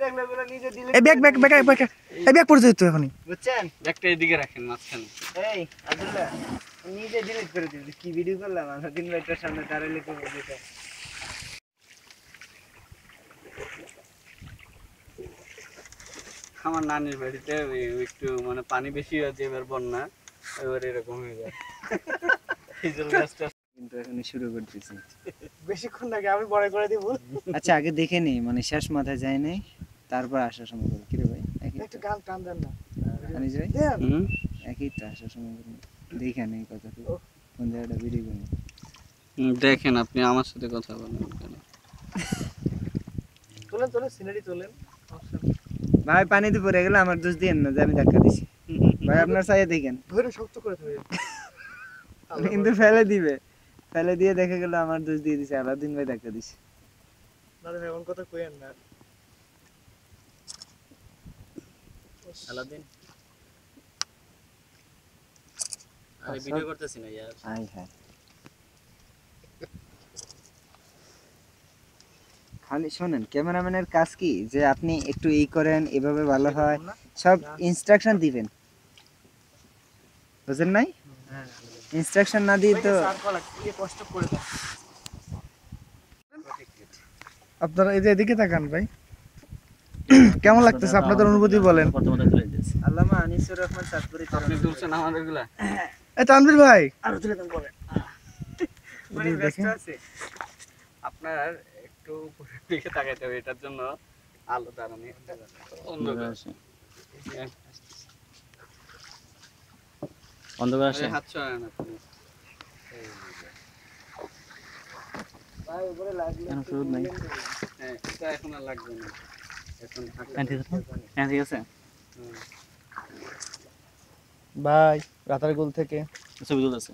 দেখলে ওগুলো নিজে দিলে এই ব্যাগ এই ব্যাগ পড়ে যেত এখনই বুঝছেন ব্যাগটা এদিকে রাখেন মাঝখানে এই আব্দুল্লাহ নিজে ডিলিট করে দিবি কি ভিডিও করলাম আমরা দিন ভাইটার সামনে দাঁড়াইলে করবো যেটা আমার নানির বাড়িতে একটু মানে পানি বেশি হয়েছে এবার বন্যা এবার এরকম হয়ে যায় খেজুর গাছটা কিন্তু এখন শুরু করতেছি বেশিক্ষণ লাগে আমি বড় করে দিব আচ্ছা আগে দেখে নি মানে শেষ মাথায় যায় নাই তারপর আসার সময় করবো কিরে ভাই একটু গান টান দেন না আনিস ভাই হুম একই তো আসার সময় করবো দেখে নেই কথা কোন জায়গাটা ভিডিও করবো দেখেন আপনি আমার সাথে কথা বলেন কেন তোলেন সিনারি তোলেন ভাই পানিতে পড়ে গেলে আমার দোষ দিয়েন না যে আমি ধাক্কা দিছি ভাই আপনার চাইয়ে দেখেন ধরে শক্ত করে ধরে কিন্তু ফেলে দিবে ফেলে দিয়ে দেখে গেল আমার দোষ দিয়ে দিছে আলাদিন ভাই ধাক্কা দিছে দাদা এমন কথা কইেন না আলাদিন আরে ভিডিও করতেছি না यार হাই হাই খালি শোনেন ক্যামেরাম্যানের কাজ কি যে আপনি একটু এই করেন এভাবে ভালো হয় সব ইনস্ট্রাকশন দিবেন বুঝেন নাই ইনস্ট্রাকশন না দিয়ে তো কষ্ট করে দাও আপনারা এই যে এদিকে তাকান ভাই কেমন লাগতেছে আপনাদের অনুভূতি বলেন আল্লামা আনিসুর রহমান চাঁদপুরি আপনি তুলছেন আমাদেরগুলা এই তানভীর ভাই আরো তুলে দেন বলেন উনি ব্যস্ত আছে আপনার একটু উপরের দিকে তাকাইতে হবে এটার জন্য আলো দাঁড়ানি অন্ধকার অন্ধকার আসে হাত ছড়ান আপনি ভাই উপরে লাগলে এখন সুযোগ নাই হ্যাঁ এটা এখন আর লাগবে না এখন থাকবে ঠিক আছে ভাই রাতারগুল থেকে ছবি তুলতেছে